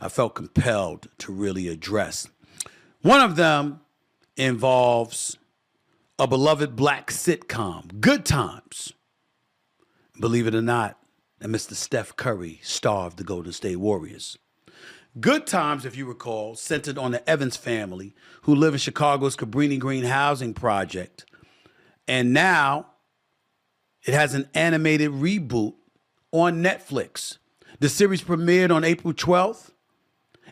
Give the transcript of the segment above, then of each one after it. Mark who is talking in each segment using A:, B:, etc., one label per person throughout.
A: I felt compelled to really address. One of them involves a beloved black sitcom, Good Times. Believe it or not, and Mr. Steph Curry, star of the Golden State Warriors. Good Times, if you recall, centered on the Evans family who live in Chicago's Cabrini Green housing project. And now it has an animated reboot on Netflix. The series premiered on April 12th,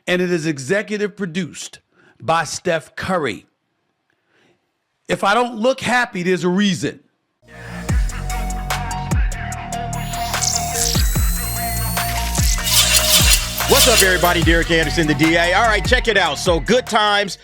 A: and it is executive produced by Steph Curry. If I don't look happy, there's a reason.
B: What's up, everybody? Derek Anderson, the DA. All right, check it out. So, Good Times.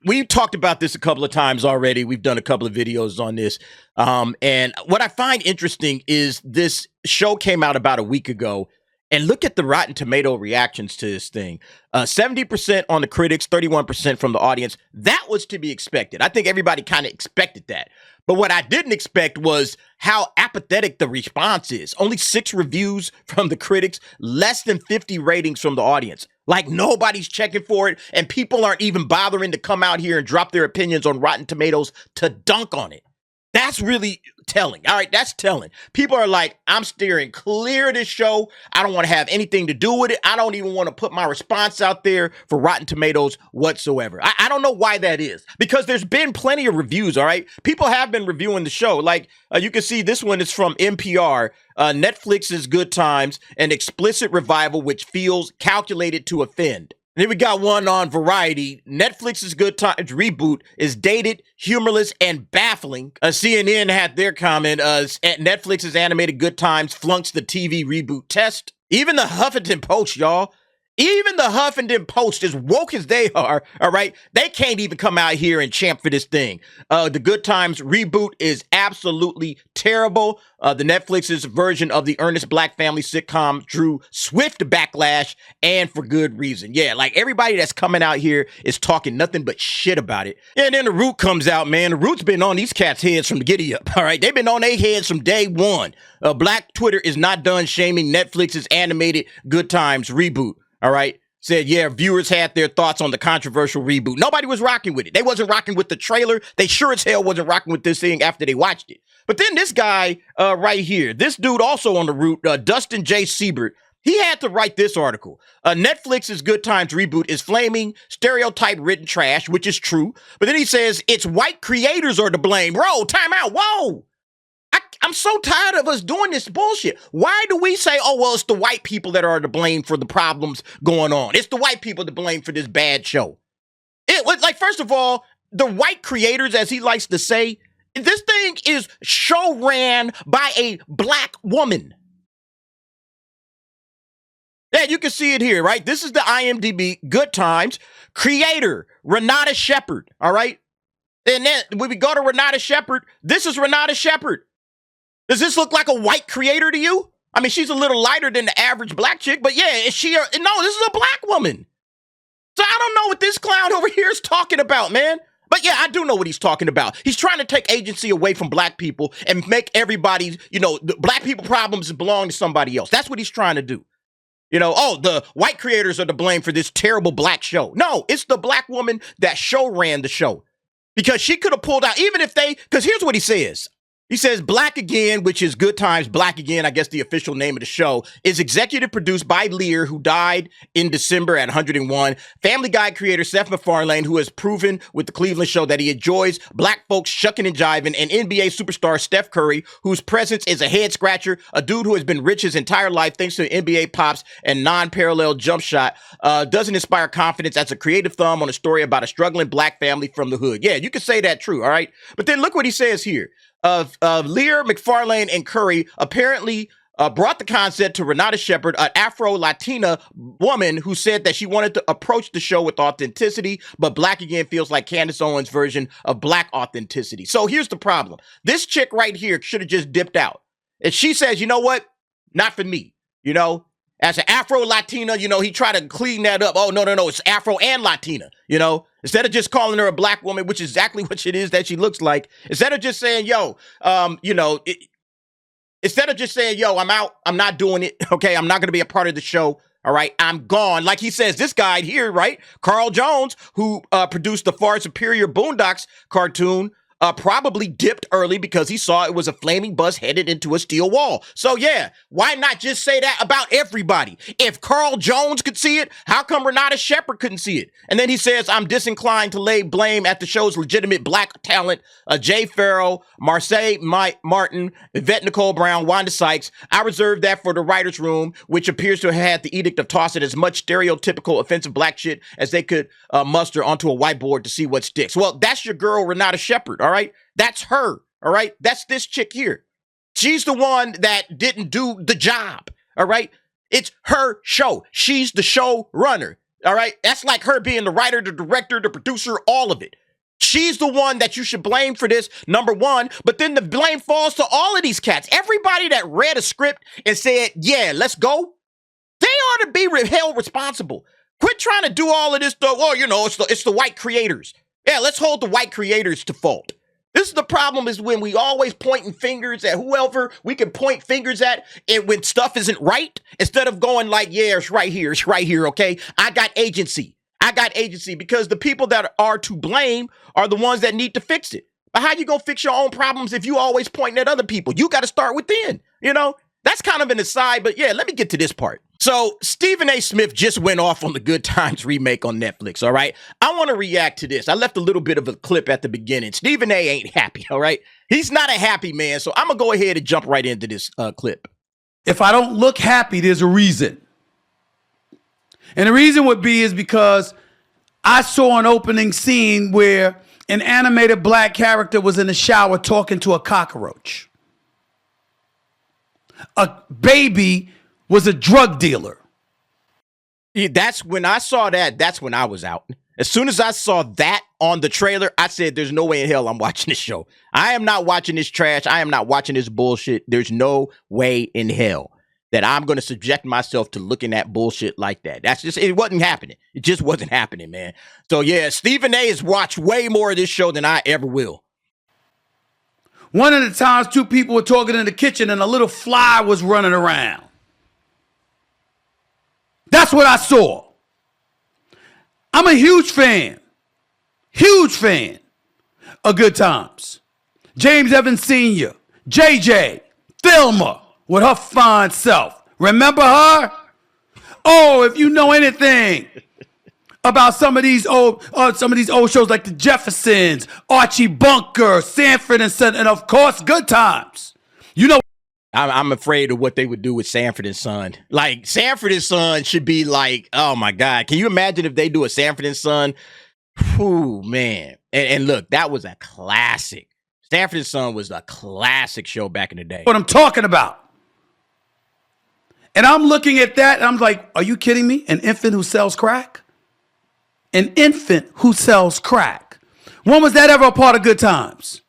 B: We've talked about this a couple of times already. We've done a couple of videos on this. And what I find interesting is this show came out about a week ago. And look at the Rotten Tomato reactions to this thing. 70% on the critics, 31% from the audience. That was to be expected. I think everybody kind of expected that. But what I didn't expect was how apathetic the response is. Only 6 reviews from the critics, less than 50 ratings from the audience. Like nobody's checking for it, and people aren't even bothering to come out here and drop their opinions on Rotten Tomatoes to dunk on it. That's really telling. All right, that's telling. People are like, I'm steering clear of this show. I don't want to have anything to do with it. I don't even want to put my response out there for Rotten Tomatoes whatsoever. I don't know why that is, because there's been plenty of reviews, all right? People have been reviewing the show. Like you can see this one is from NPR. Netflix's Good Times, an explicit revival which feels calculated to offend. And then we got one on Variety. Netflix's Good Times reboot is dated, humorless, and baffling. CNN had their comment. Netflix's animated Good Times flunks the TV reboot test. Even the Huffington Post, y'all. Even the Huffington Post, as woke as they are, all right, they can't even come out here and champ for this thing. The Good Times reboot is absolutely terrible. The Netflix's version of the earnest black family sitcom drew swift backlash, and for good reason. Yeah, like everybody that's coming out here is talking nothing but shit about it. And then The Root comes out, man. The Root's been on these cats' heads from the giddy up, all right? They've been on their heads from day one. Black Twitter is not done shaming Netflix's animated Good Times reboot. All right. Said, yeah, viewers had their thoughts on the controversial reboot. Nobody was rocking with it. They wasn't rocking with the trailer. They sure as hell wasn't rocking with this thing after they watched it. But then this guy right here, this dude also on The Root, Dustin J. Siebert, he had to write this article. Netflix's Good Times reboot is flaming stereotype written trash, which is true. But then he says it's white creators are to blame. Bro, time out. Whoa. I'm so tired of us doing this bullshit. Why do we say, oh, well, it's the white people that are to blame for the problems going on? It's the white people to blame for this bad show. Like, first of all, the white creators, as he likes to say, this thing is show ran by a black woman. Yeah, you can see it here, right? This is the IMDb Good Times creator, Renata Shepard, all right? And then when we go to Renata Shepard, this is Renata Shepard. Does this look like a white creator to you? I mean, she's a little lighter than the average black chick, but yeah, is she? No, this is a black woman. So I don't know what this clown over here is talking about, man. But yeah, I do know what he's talking about. He's trying to take agency away from black people and make everybody's, the black people problems belong to somebody else. That's what he's trying to do. Oh, the white creators are to blame for this terrible black show. No, it's the black woman that show ran the show. Because she could have pulled out, because here's what he says. He says Black Again, which is Good Times Black Again, I guess the official name of the show, is executive produced by Lear, who died in December at 101. Family Guy creator Seth MacFarlane, who has proven with the Cleveland show that he enjoys black folks shucking and jiving, and NBA superstar Steph Curry, whose presence is a head scratcher, a dude who has been rich his entire life thanks to NBA pops and non-parallel jump shot, doesn't inspire confidence as a creative thumb on a story about a struggling black family from the hood. Yeah, you can say that true, all right? But then look what he says here. Lear, MacFarlane, and Curry apparently brought the concept to Renata Shepard, an Afro-Latina woman who said that she wanted to approach the show with authenticity, but Black Again feels like Candace Owens' version of black authenticity. So here's the problem. This chick right here should have just dipped out. And she says, you know what? Not for me. As an Afro-Latina, he tried to clean that up. Oh, no, it's Afro and Latina, Instead of just calling her a black woman, which is exactly what it is that she looks like, instead of just saying, instead of just saying, yo, I'm out, I'm not doing it, okay, I'm not going to be a part of the show, All right, I'm gone. Like he says, this guy here, right? Carl Jones, who produced the far superior Boondocks cartoon, probably dipped early because he saw it was a flaming bus headed into a steel wall. So yeah, why not just say that about everybody? If Carl Jones could see it, how come Renata Shepard couldn't see it? And then he says, I'm disinclined to lay blame at the show's legitimate black talent, Jay Farrell, Marseille Martin, Yvette Nicole Brown, Wanda Sykes. I reserve that for the writer's room, which appears to have had the edict of tossing as much stereotypical offensive black shit as they could muster onto a whiteboard to see what sticks. Well, that's your girl, Renata Shepard, all right? That's her, all right? That's this chick here. She's the one that didn't do the job, all right? It's her show. She's the show runner, all right? That's like her being the writer, the director, the producer, all of it. She's the one that you should blame for this, number one, but then the blame falls to all of these cats. Everybody that read a script and said, yeah, let's go, they ought to be held responsible. Quit trying to do all of this stuff. Oh, you know, it's the white creators. Yeah, let's hold the white creators to fault. This is the problem, is when we always pointing fingers at whoever we can point fingers at, and when stuff isn't right, instead of going like, yeah, it's right here, okay? I got agency, because the people that are to blame are the ones that need to fix it. But how you gonna fix your own problems if you always pointing at other people? You got to start within, you know? That's kind of an aside, but yeah, let me get to this part. So Stephen A. Smith just went off on the Good Times remake on Netflix, all right? I want to react to this. I left a little bit of a clip at the beginning. Stephen A. ain't happy, all right? He's not a happy man, so I'm going to go ahead and jump right into this clip.
A: If I don't look happy, there's a reason. And the reason would be is because I saw an opening scene where an animated black character was in the shower talking to a cockroach. A baby was a drug dealer.
B: Yeah, that's when I saw that. That's when I was out. As soon as I saw that on the trailer, I said, there's no way in hell I'm watching this show. I am not watching this trash. I am not watching this bullshit. There's no way in hell that I'm going to subject myself to looking at bullshit like that. That's just, it wasn't happening. It just wasn't happening, man. So yeah, Stephen A. has watched way more of this show than I ever will.
A: One of the times, two people were talking in the kitchen and a little fly was running around. That's what I saw. I'm a huge fan of Good Times. James Evans Sr., JJ, Thelma with her fine self. Remember her? Oh, if you know anything about some of these old shows like the Jeffersons, Archie Bunker, Sanford and Son, and of course Good Times. You know,
B: I'm afraid of what they would do with Sanford and Son. Like, Sanford and Son should be like, oh my God, can you imagine if they do a Sanford and Son? Whew, man. And look, that was a classic. Sanford and Son was a classic show back in the day.
A: What I'm talking about. And I'm looking at that and I'm like, are you kidding me? An infant who sells crack? An infant who sells crack. When was that ever a part of Good Times?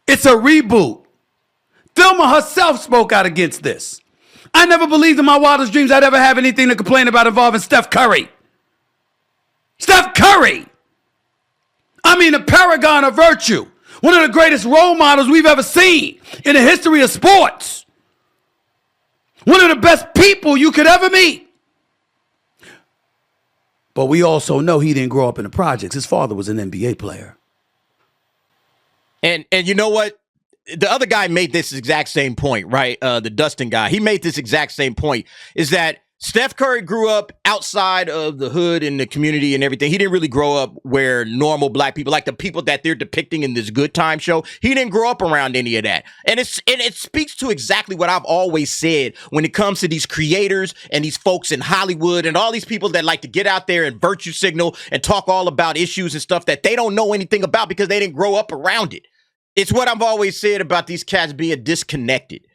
A: It's a reboot. Thelma herself spoke out against this. I never believed in my wildest dreams I'd ever have anything to complain about involving Steph Curry. Steph Curry! I mean, a paragon of virtue. One of the greatest role models we've ever seen in the history of sports. One of the best people you could ever meet. But we also know he didn't grow up in the projects. His father was an NBA player.
B: And you know what? The other guy made this exact same point, right? The Dustin guy. He made this exact same point, is that Steph Curry grew up outside of the hood and the community and everything. He didn't really grow up where normal black people, like the people that they're depicting in this Good Time show, he didn't grow up around any of that. And it speaks to exactly what I've always said when it comes to these creators and these folks in Hollywood and all these people that like to get out there and virtue signal and talk all about issues and stuff that they don't know anything about because they didn't grow up around it. It's what I've always said about these cats being disconnected.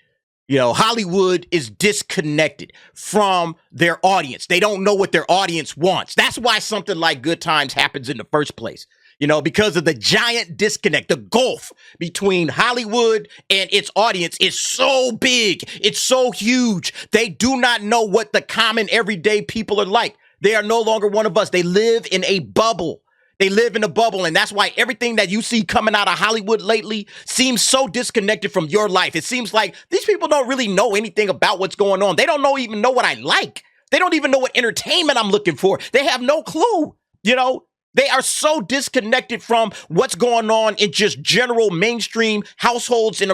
B: You know, Hollywood is disconnected from their audience. They don't know what their audience wants. That's why something like Good Times happens in the first place. You know, because of the giant disconnect, the gulf between Hollywood and its audience is so big. It's so huge. They do not know what the common everyday people are like. They are no longer one of us. They live in a bubble. They live in a bubble, and that's why everything that you see coming out of Hollywood lately seems so disconnected from your life. It seems like these people don't really know anything about what's going on. They don't even know what I like. They don't even know what entertainment I'm looking for. They have no clue, you know? They are so disconnected from what's going on in just general mainstream households in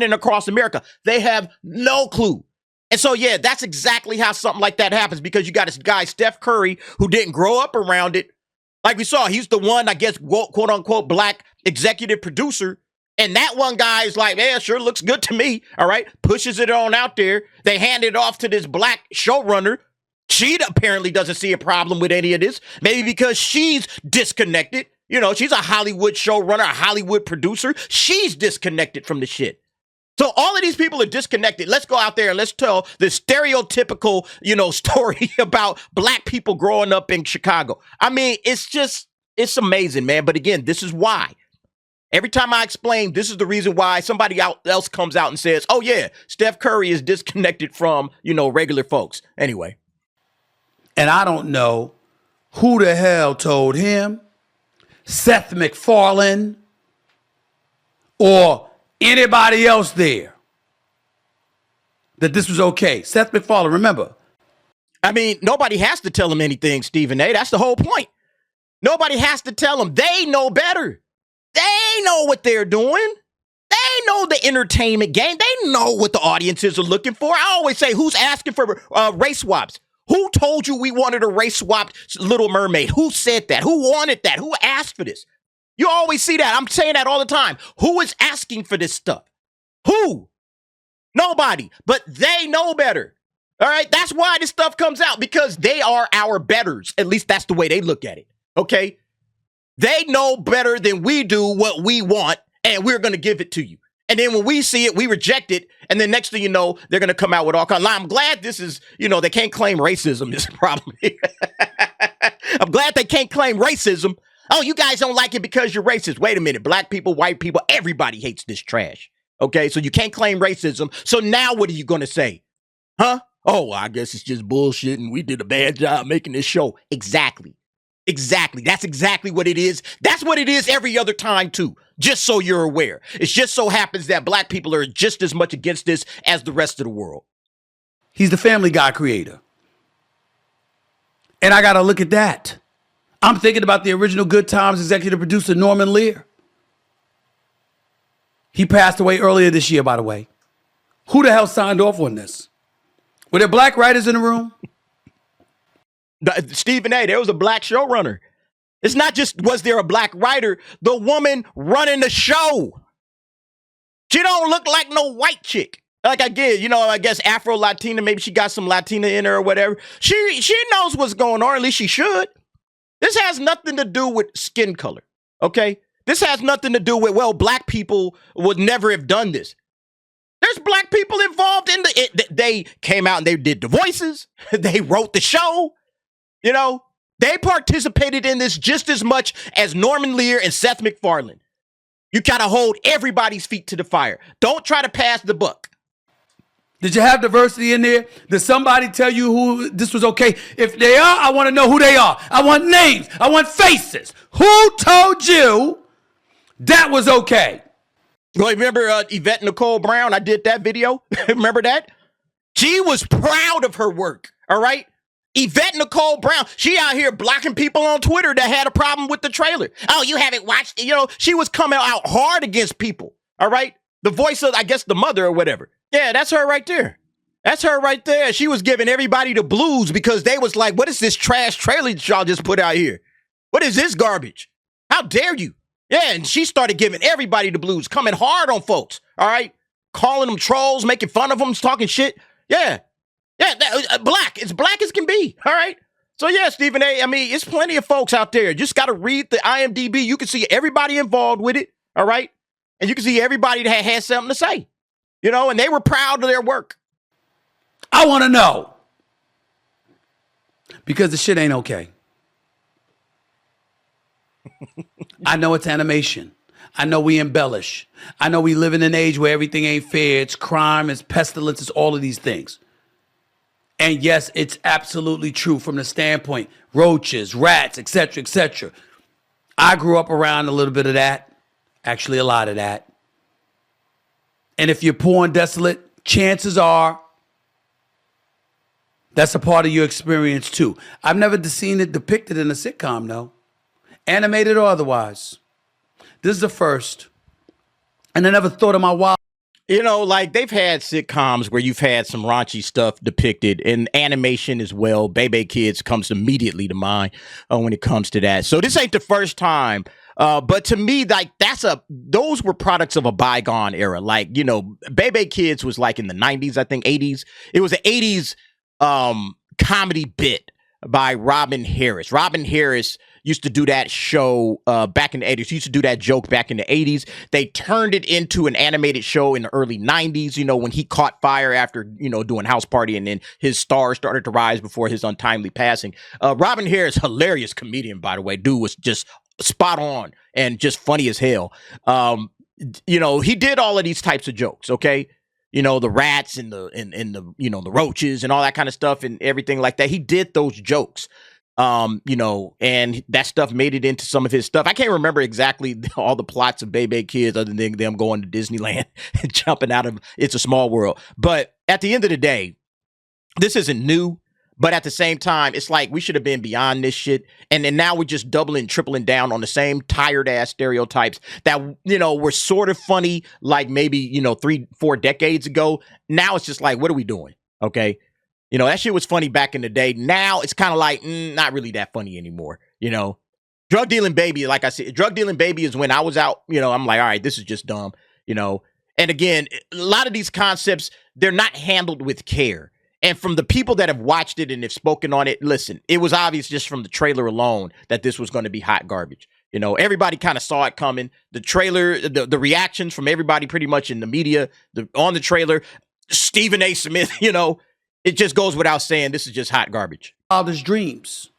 B: and across America. They have no clue. And so, yeah, that's exactly how something like that happens, because you got this guy, Steph Curry, who didn't grow up around it. Like we saw, he's the one, I guess, quote unquote, black executive producer. And that one guy is like, yeah, sure looks good to me. All right. Pushes it on out there. They hand it off to this black showrunner. She apparently doesn't see a problem with any of this. Maybe because she's disconnected. You know, she's a Hollywood showrunner, a Hollywood producer. She's disconnected from the shit. So all of these people are disconnected. Let's go out there and let's tell the stereotypical, story about black people growing up in Chicago. I mean, it's amazing, man. But again, this is why. Every time I explain, this is the reason why somebody else comes out and says, oh, yeah, Steph Curry is disconnected from, regular folks. Anyway.
A: And I don't know who the hell told him, Seth MacFarlane, or anybody else there, that this was okay. Seth MacFarlane, remember.
B: I mean, nobody has to tell him anything, Stephen A. That's the whole point. Nobody has to tell them. They know better. They know what they're doing. They know the entertainment game. They know what the audiences are looking for. I always say, who's asking for race swaps? Who told you we wanted a race swapped Little Mermaid? Who said that? Who wanted that? Who asked for this? You always see that. I'm saying that all the time. Who is asking for this stuff? Who? Nobody. But they know better. All right? That's why this stuff comes out, because they are our betters. At least that's the way they look at it. Okay? They know better than we do what we want, and we're going to give it to you. And then when we see it, we reject it. And then next thing you know, they're going to come out with all kinds. I'm glad this is, they can't claim racism is a problem here. I'm glad they can't claim racism. Oh, you guys don't like it because you're racist. Wait a minute. Black people, white people, everybody hates this trash. Okay, so you can't claim racism. So now what are you going to say? Huh? Oh, well, I guess it's just bullshit and we did a bad job making this show. Exactly. That's exactly what it is. That's what it is every other time, too. Just so you're aware. It just so happens that black people are just as much against this as the rest of the world.
A: He's the Family Guy creator. And I got to look at that. I'm thinking about the original Good Times executive producer, Norman Lear. He passed away earlier this year, by the way. Who the hell signed off on this? Were there black writers in the room?
B: Stephen A., there was a black showrunner. It's not just, was there a black writer? The woman running the show. She don't look like no white chick. Like I guess Afro-Latina, maybe she got some Latina in her or whatever. She knows what's going on, or at least she should. This has nothing to do with skin color, okay? This has nothing to do with, black people would never have done this. There's black people involved in they came out and they did the voices. They wrote the show. They participated in this just as much as Norman Lear and Seth MacFarlane. You got to hold everybody's feet to the fire. Don't try to pass the buck.
A: Did you have diversity in there? Did somebody tell you who this was okay? If they are, I want to know who they are. I want names. I want faces. Who told you that was okay?
B: Well, remember Yvette Nicole Brown? I did that video. Remember that? She was proud of her work. All right. Yvette Nicole Brown, she out here blocking people on Twitter that had a problem with the trailer. Oh, you haven't watched it. She was coming out hard against people. All right. The voice of, I guess, the mother or whatever. Yeah, that's her right there. That's her right there. She was giving everybody the blues because they was like, what is this trash trailer that y'all just put out here? What is this garbage? How dare you? Yeah, and she started giving everybody the blues, coming hard on folks. All right. Calling them trolls, making fun of them, talking shit. Yeah. Yeah, black. It's black as can be. All right. So, yeah, Stephen A., I mean, it's plenty of folks out there. Just got to read the IMDb. You can see everybody involved with it. All right. And you can see everybody that had something to say, and they were proud of their work.
A: I want to know. Because the shit ain't okay. I know it's animation. I know we embellish. I know we live in an age where everything ain't fair. It's crime, it's pestilence, it's all of these things. And yes, it's absolutely true from the standpoint, roaches, rats, etc., etc. I grew up around a little bit of that, actually a lot of that. And if you're poor and desolate, chances are that's a part of your experience too. I've never seen it depicted in a sitcom, though, animated or otherwise. This is the first. And I never thought of my wild.
B: You know, like they've had sitcoms where you've had some raunchy stuff depicted, and animation as well. Babay Kids comes immediately to mind when it comes to that. So this ain't the first time. But to me, like those were products of a bygone era. Like, you know, Babay Kids was like in the 90s, I think 80s. It was an 80s comedy bit by Robin Harris. Robin Harris used to do that show back in the 80s. He used to do that joke back in the 80s. They turned it into an animated show in the early 90s, you know, when he caught fire after, you know, doing House Party, and then his stars started to rise before his untimely passing. Robin Harris, hilarious comedian, by the way. Dude was just spot on and just funny as hell. You know, he did all of these types of jokes, okay? You know, the rats and the you know, the roaches and all that kind of stuff and everything like that. He did those jokes. You know, and that stuff made it into some of his stuff. I can't remember exactly all the plots of Babay Kids other than them going to Disneyland and jumping out of It's a Small World. But at the end of the day, this isn't new. But at the same time, it's like we should have been beyond this shit. And then now we're just doubling, tripling down on the same tired ass stereotypes that, you know, were sort of funny, like maybe, you know, 3-4 decades ago. Now it's just like, what are we doing? Okay. You know, that shit was funny back in the day. Now it's kind of like, not really that funny anymore. You know, Drug Dealing Baby, like I said, Drug Dealing Baby is when I was out, you know, I'm like, all right, this is just dumb, you know. And again, a lot of these concepts, they're not handled with care. And from the people that have watched it and have spoken on it, listen, it was obvious just from the trailer alone that this was going to be hot garbage. You know, everybody kind of saw it coming. The trailer, the reactions from everybody pretty much in the media on the trailer, Stephen A. Smith, you know, it just goes without saying, this is just hot garbage.
A: Wildest dreams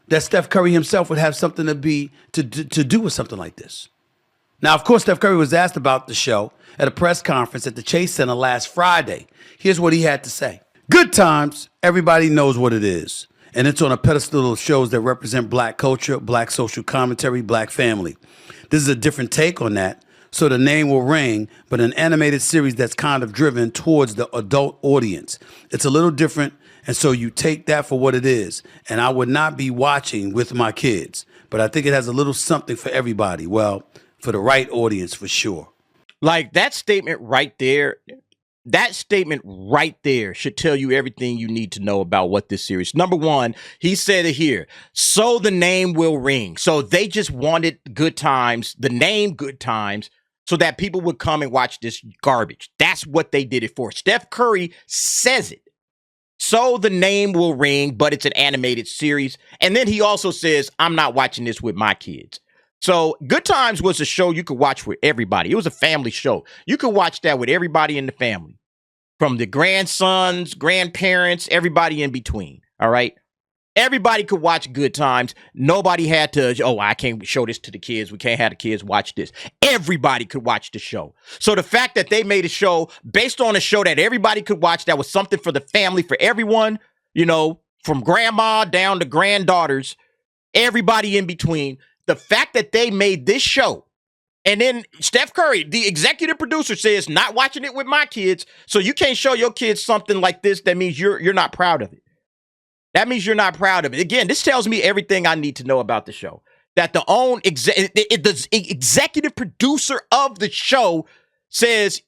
A: that Steph Curry himself would have something to do with something like this. Now, of course, Steph Curry was asked about the show at a press conference at the Chase Center last Friday. Here's what he had to say. Good Times, everybody knows what it is. And it's on a pedestal of shows that represent black culture, black social commentary, black family. This is a different take on that, so the name will ring, but an animated series that's kind of driven towards the adult audience. It's a little different, and so you take that for what it is. And I would not be watching with my kids, but I think it has a little something for everybody. Well, for the right audience, for sure.
B: Like that statement right there should tell you everything you need to know about what this series. Number one, he said it here, so the name will ring. So they just wanted Good Times, the name Good Times, so that people would come and watch this garbage. That's what they did it for. Steph Curry says it. So the name will ring, but it's an animated series. And then he also says, I'm not watching this with my kids. So Good Times was a show you could watch with everybody. It was a family show. You could watch that with everybody in the family, from the grandsons, grandparents, everybody in between. All right. Everybody could watch Good Times. Nobody had to, oh, I can't show this to the kids. We can't have the kids watch this. Everybody could watch the show. So the fact that they made a show based on a show that everybody could watch, that was something for the family, for everyone, you know, from grandma down to granddaughters, everybody in between. The fact that they made this show, and then Steph Curry, the executive producer, says, not watching it with my kids, so you can't show your kids something like this, that means you're not proud of it. That means you're not proud of it. Again, this tells me everything I need to know about the show. That the executive producer of the show says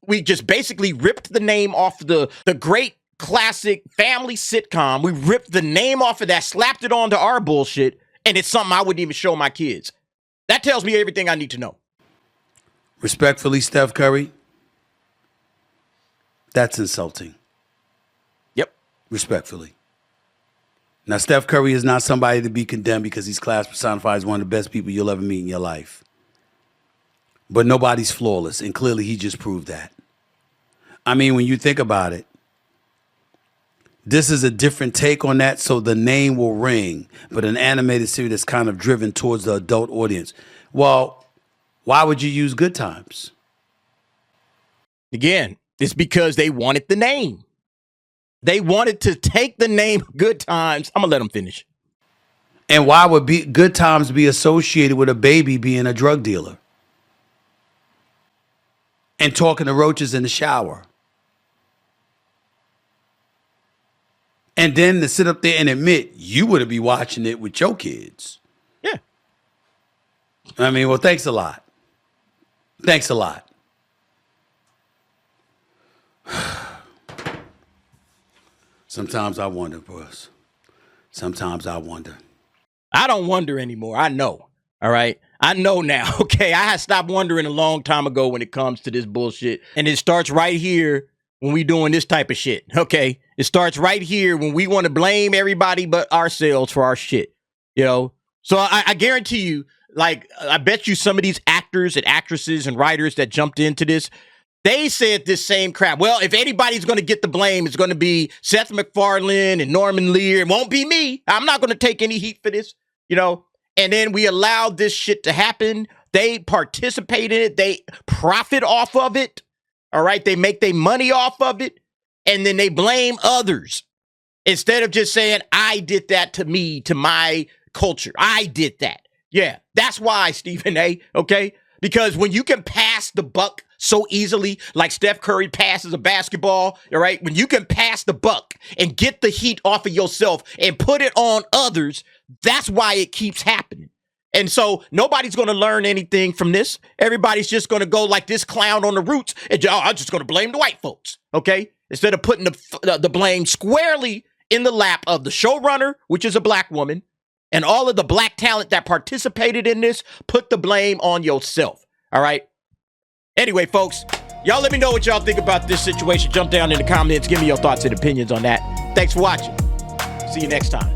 B: we just basically ripped the name off the great classic family sitcom. We ripped the name off of that, slapped it onto our bullshit, and it's something I wouldn't even show my kids. That tells me everything I need to know.
A: Respectfully, Steph Curry, that's insulting.
B: Yep.
A: Respectfully. Now, Steph Curry is not somebody to be condemned because he's class personified as one of the best people you'll ever meet in your life. But nobody's flawless, and clearly he just proved that. I mean, when you think about it, this is a different take on that, so the name will ring, but an animated series that's kind of driven towards the adult audience. Well, why would you use Good Times?
B: Again, it's because they wanted the name. They wanted to take the name Good Times. I'm going to let them finish.
A: And why would good times be associated with a baby being a drug dealer and talking to roaches in the shower? And then to sit up there and admit you wouldn't be watching it with your kids.
B: Yeah.
A: I mean, well, thanks a lot. Thanks a lot. Sometimes I wonder, boys. Sometimes I wonder.
B: I don't wonder anymore. I know. All right. I know now. Okay. I had stopped wondering a long time ago when it comes to this bullshit. And it starts right here when we doing this type of shit. Okay. It starts right here when we want to blame everybody but ourselves for our shit. You know? So I guarantee you, like, I bet you some of these actors and actresses and writers that jumped into this, they said this same crap. Well, if anybody's going to get the blame, it's going to be Seth MacFarlane and Norman Lear. It won't be me. I'm not going to take any heat for this, you know? And then we allowed this shit to happen. They participate in it. They profit off of it. All right. They make their money off of it. And then they blame others instead of just saying, I did that to me, to my culture. I did that. Yeah, that's why, Stephen A. Okay. Because when you can pass the buck so easily, like Steph Curry passes a basketball, all right, when you can pass the buck and get the heat off of yourself and put it on others, that's why it keeps happening. And so nobody's going to learn anything from this. Everybody's just going to go like this clown on the roots and I'm just going to blame the white folks, okay? Instead of putting the blame squarely in the lap of the showrunner, which is a black woman, and all of the black talent that participated in this, put the blame on yourself. All right. Anyway, folks, y'all let me know what y'all think about this situation. Jump down in the comments. Give me your thoughts and opinions on that. Thanks for watching. See you next time.